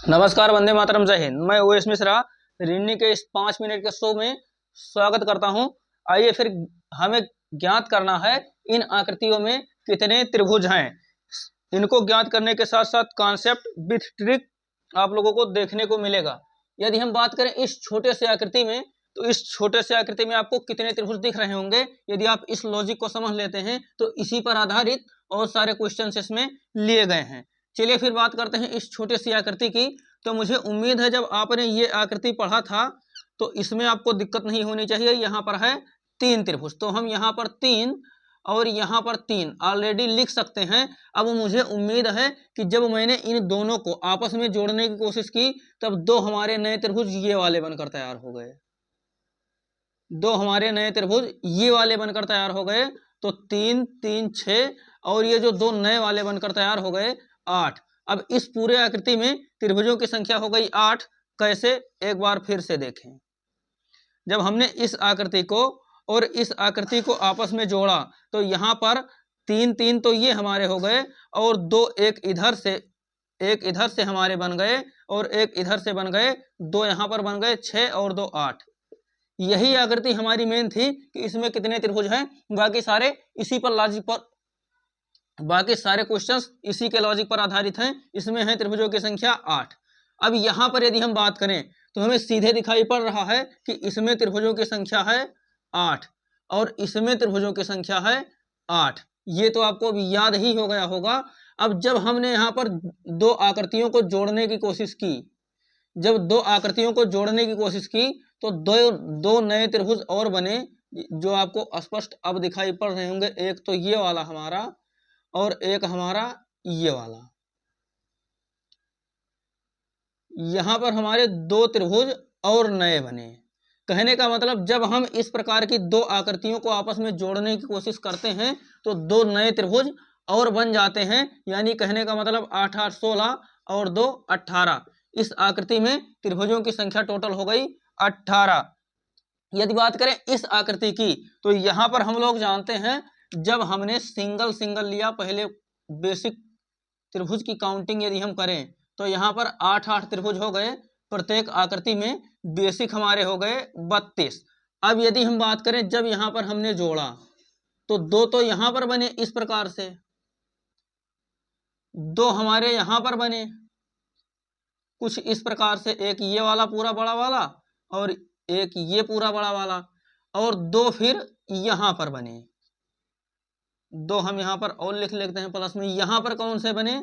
नमस्कार, वंदे मातरम, जय हिंद। मैं ओएस मिश्रा रिन्नी के इस 5 मिनट के शो में स्वागत करता हूं। आइए फिर हमें ज्ञात करना है इन आकृतियों में कितने त्रिभुज हैं। इनको ज्ञात करने के साथ साथ कॉन्सेप्ट विथ ट्रिक आप लोगों को देखने को मिलेगा। यदि हम बात करें इस छोटे से आकृति में, तो इस छोटे से आकृति में आपको कितने त्रिभुज दिख रहे होंगे। यदि आप इस लॉजिक को समझ लेते हैं तो इसी पर आधारित और सारे क्वेश्चन इसमें लिए गए हैं। चलिए फिर बात करते हैं इस छोटे सी आकृति की। तो मुझे उम्मीद है जब आपने ये आकृति पढ़ा था तो इसमें आपको दिक्कत नहीं होनी चाहिए। यहाँ पर है 3 त्रिभुज, तो हम यहाँ पर 3 और यहाँ पर 3 ऑलरेडी लिख सकते हैं। अब मुझे उम्मीद है कि जब मैंने इन दोनों को आपस में जोड़ने की कोशिश की तब 2 हमारे नए त्रिभुज ये वाले बनकर तैयार हो गए। 2 हमारे नए त्रिभुज ये वाले बनकर तैयार हो गए। तो 3 3 6 और ये जो 2 नए वाले बनकर तैयार हो गए 8। अब इस पूरे आकृति में त्रिभुजों की संख्या हो गई 8। कैसे, एक बार फिर से देखें। जब हमने इस आकृति को और इस आकृति को आपस में जोड़ा तो यहाँ पर 3 3 तो ये हमारे हो गए और 2 एक इधर से हमारे बन गए और एक इधर से बन गए। 2 यहाँ पर बन गए 6 और 2 8। यही आकृति हमारी मेन थी कि इसमें कितने त्रिभुज हैं। बाकी सारे इसी पर लॉजिक पर, बाकी सारे क्वेश्चंस इसी के लॉजिक पर आधारित हैं। इसमें है त्रिभुजों की संख्या 8। अब यहाँ पर यदि हम बात करें तो हमें सीधे दिखाई पड़ रहा है कि इसमें त्रिभुजों की संख्या है 8 और इसमें त्रिभुजों की संख्या है 8। ये तो आपको अब याद ही हो गया होगा। अब जब हमने यहाँ पर 2 आकृतियों को जोड़ने की कोशिश की, जब 2 आकृतियों को जोड़ने की कोशिश की तो दो नए त्रिभुज और बने जो आपको स्पष्ट अब दिखाई पड़ रहे होंगे। एक तो ये वाला हमारा और एक हमारा ये वाला। यहां पर हमारे 2 त्रिभुज और नए बने। कहने का मतलब जब हम इस प्रकार की 2 आकृतियों को आपस में जोड़ने की कोशिश करते हैं तो 2 नए त्रिभुज और बन जाते हैं। यानी कहने का मतलब 8 8 16 और 2 18। इस आकृति में त्रिभुजों की संख्या टोटल हो गई 18। यदि बात करें इस आकृति की तो यहां पर हम लोग जानते हैं जब हमने सिंगल सिंगल लिया, पहले बेसिक त्रिभुज की काउंटिंग यदि हम करें तो यहाँ पर 8 8 त्रिभुज हो गए। प्रत्येक आकृति में बेसिक हमारे हो गए 32। अब यदि हम बात करें जब यहाँ पर हमने जोड़ा तो 2 तो यहाँ पर बने इस प्रकार से, 2 हमारे यहाँ पर बने कुछ इस प्रकार से, एक ये वाला पूरा बड़ा वाला और एक ये पूरा बड़ा वाला, और 2 फिर यहाँ पर बने। 2 हम यहाँ पर और लिख लेते हैं प्लस में। यहाँ पर कौन से बने,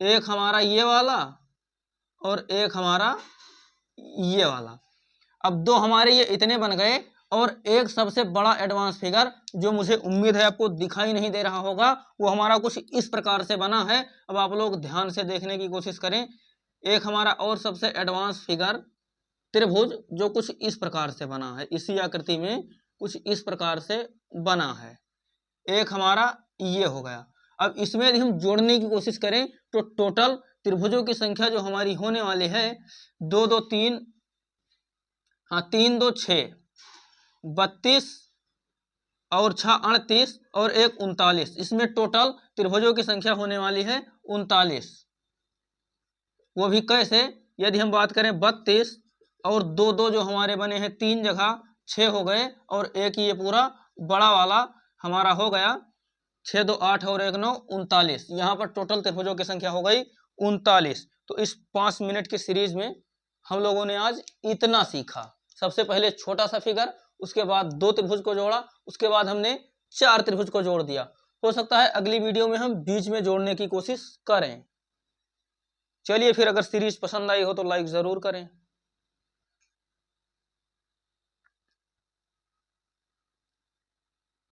एक हमारा ये वाला और एक हमारा ये वाला। अब 2 हमारे ये इतने बन गए और एक सबसे बड़ा एडवांस फिगर जो मुझे उम्मीद है आपको दिखाई नहीं दे रहा होगा वो हमारा कुछ इस प्रकार से बना है। अब आप लोग ध्यान से देखने की कोशिश करें। एक हमारा और सबसे एडवांस फिगर त्रिभुज जो कुछ इस प्रकार से बना है, इसी आकृति में कुछ इस प्रकार से बना है। एक हमारा ये हो गया। अब इसमें यदि हम जोड़ने की कोशिश करें तो टोटल त्रिभुजों की संख्या जो हमारी होने वाली है 2 2 3, हाँ 3 2 6, 32 और 6 38 और 1 39। इसमें टोटल त्रिभुजों की संख्या होने वाली है 39। वो भी कैसे, यदि हम बात करें 32 और 2 2 जो हमारे बने हैं 3 जगह 6 हो गए और एक ये पूरा बड़ा वाला हमारा हो गया 6 2 8 और 1 9 39। यहाँ पर टोटल त्रिभुजों की संख्या हो गई 39। तो इस 5 मिनट की सीरीज में हम लोगों ने आज इतना सीखा। सबसे पहले छोटा सा फिगर, उसके बाद 2 त्रिभुज को जोड़ा, उसके बाद हमने 4 त्रिभुज को जोड़ दिया। हो सकता है अगली वीडियो में हम बीच में जोड़ने की कोशिश करें। चलिए फिर, अगर सीरीज पसंद आई हो तो लाइक जरूर करें।